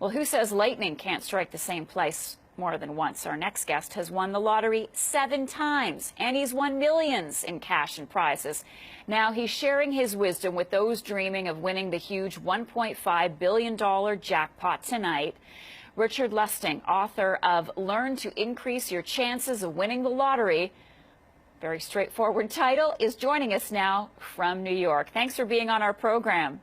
Well, who says lightning can't strike the same place more than once? Our next guest has won the lottery 7 times, and he's won millions in cash and prizes. Now he's sharing his wisdom with those dreaming of winning the huge $1.5 billion jackpot tonight. Richard Lustig, author of Learn to Increase Your Chances of Winning the Lottery, very straightforward title, is joining us now from New York. Thanks for being on our program.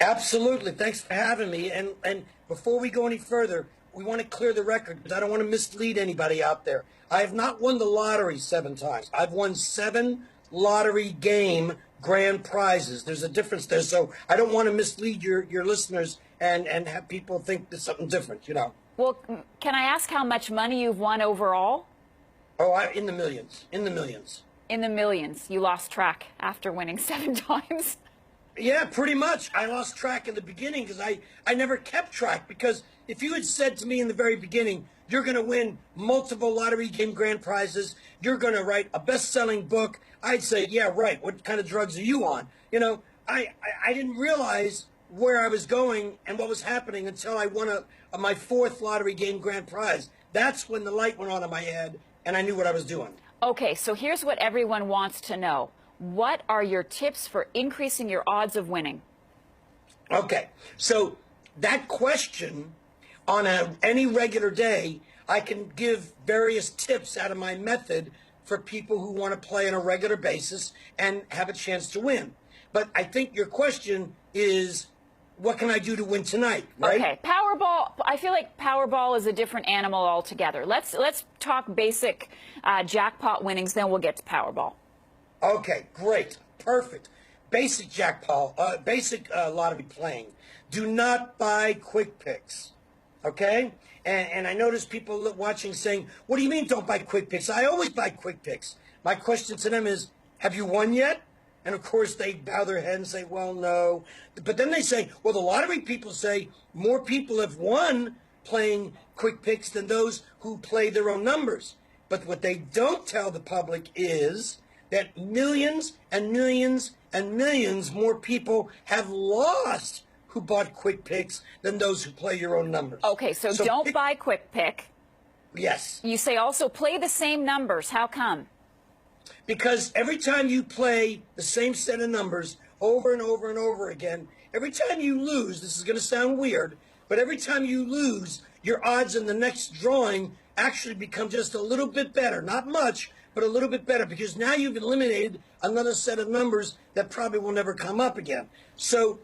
Absolutely. Thanks for having me. And before we go any further, we want to clear the record because I don't want to mislead anybody out there. I have not won the lottery 7 times. I've won 7 lottery game grand prizes. There's a difference there. So I don't want to mislead your listeners and have people think there's something different, you know. Well, can I ask how much money you've won overall? Oh, in the millions. In the millions. In the millions. You lost track after winning 7 times. Yeah, pretty much. I lost track in the beginning because I never kept track. Because if you had said to me in the very beginning, you're going to win multiple lottery game grand prizes, you're going to write a best-selling book, I'd say, yeah, right. What kind of drugs are you on? You know, I didn't realize where I was going and what was happening until I won my 4th lottery game grand prize. That's when the light went on in my head and I knew what I was doing. Okay, so here's what everyone wants to know. What are your tips for increasing your odds of winning? Okay, so that question on any regular day, I can give various tips out of my method for people who want to play on a regular basis and have a chance to win. But I think your question is, what can I do to win tonight, right? Okay, Powerball, I feel like Powerball is a different animal altogether. Let's talk basic jackpot winnings, then we'll get to Powerball. Okay, great, perfect. Basic jackpot, basic lottery playing. Do not buy quick picks, okay? And I notice people watching saying, what do you mean don't buy quick picks? I always buy quick picks. My question to them is, have you won yet? And of course they bow their head and say, well, no. But then they say, well, the lottery people say more people have won playing quick picks than those who play their own numbers. But what they don't tell the public is that millions and millions and millions more people have lost who bought quick picks than those who play your own numbers. Okay, so don't buy quick pick. Yes. You say also play the same numbers. How come? Because every time you play the same set of numbers over and over and over again, every time you lose, this is going to sound weird, but every time you lose, your odds in the next drawing actually become just a little bit better. Not much, but a little bit better, because now you've eliminated another set of numbers that probably will never come up again. So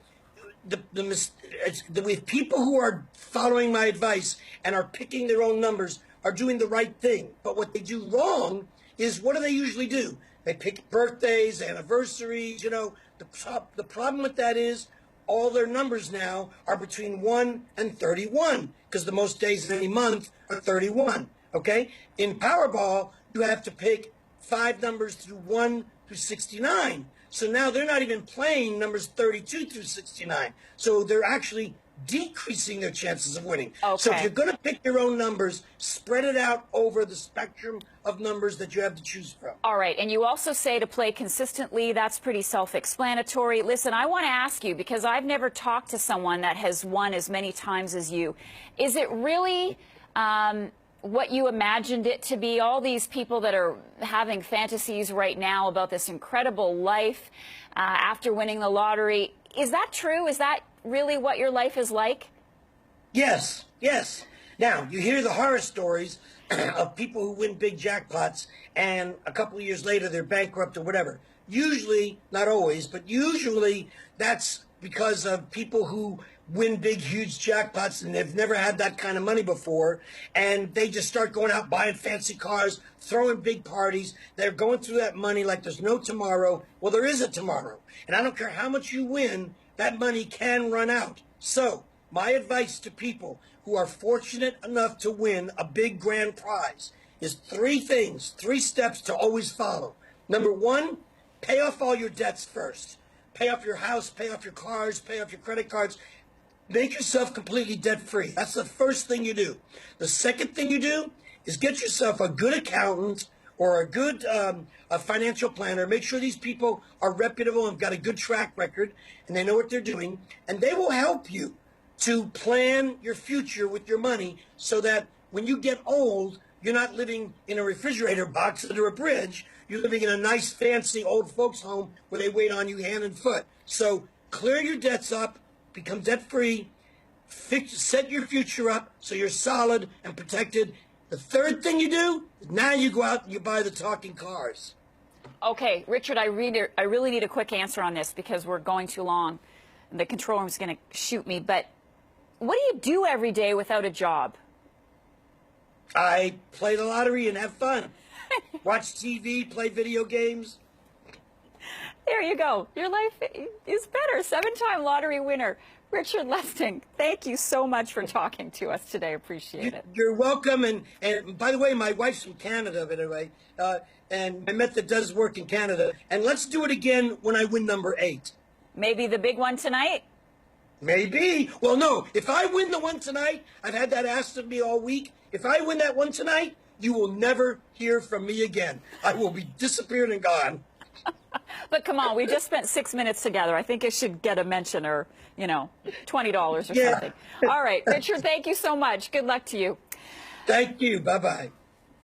with people who are following my advice and are picking their own numbers are doing the right thing. But what they do wrong is, what do they usually do? They pick birthdays, anniversaries, you know. The problem with that is all their numbers now are between 1 and 31, because the most days in any month are 31, okay? In Powerball, you have to pick 5 numbers through 1 through 69. So now they're not even playing numbers 32 through 69. So they're actually decreasing their chances of winning. Okay. So if you're going to pick your own numbers, spread it out over the spectrum of numbers that you have to choose from. All right, and you also say to play consistently. That's pretty self-explanatory. Listen, I want to ask you, because I've never talked to someone that has won as many times as you. Is it really what you imagined it to be? All these people that are having fantasies right now about this incredible life after winning the lottery. Is that true? Is that really what your life is like? Yes, yes. Now, you hear the horror stories of people who win big jackpots and a couple of years later they're bankrupt or whatever. Usually, not always, but usually that's because of people who win big, huge jackpots and they've never had that kind of money before, and they just start going out buying fancy cars, throwing big parties. They're going through that money like there's no tomorrow. Well, there is a tomorrow, and I don't care how much you win, that money can run out. So my advice to people who are fortunate enough to win a big grand prize is 3 things, 3 steps to always follow. Number 1, pay off all your debts first. Pay off your house, pay off your cars, pay off your credit cards. Make yourself completely debt-free. That's the first thing you do. The second thing you do is get yourself a good accountant or a good a financial planner. Make sure these people are reputable and got a good track record and they know what they're doing, and they will help you to plan your future with your money so that when you get old, you're not living in a refrigerator box under a bridge. You're living in a nice, fancy old folks' home where they wait on you hand and foot. So clear your debts up, become debt-free, set your future up so you're solid and protected. The third thing you do is now you go out and you buy the talking cars. Okay, Richard, I really need a quick answer on this because we're going too long. And the control room's going to shoot me. But what do you do every day without a job? I play the lottery and have fun. Watch TV, play video games. There you go. Your life is better. 7-time lottery winner, Richard Lustig. Thank you so much for talking to us today. Appreciate it. You're welcome. And by the way, my wife's from Canada, by the way. And my method does work in Canada. And let's do it again when I win number 8. Maybe the big one tonight? Maybe. Well, no. If I win the one tonight, I've had that asked of me all week. If I win that one tonight, you will never hear from me again. I will be disappeared and gone. But come on, we just spent 6 minutes together. I think it should get a mention or, $20 or something. All right, Richard, thank you so much. Good luck to you. Thank you. Bye-bye.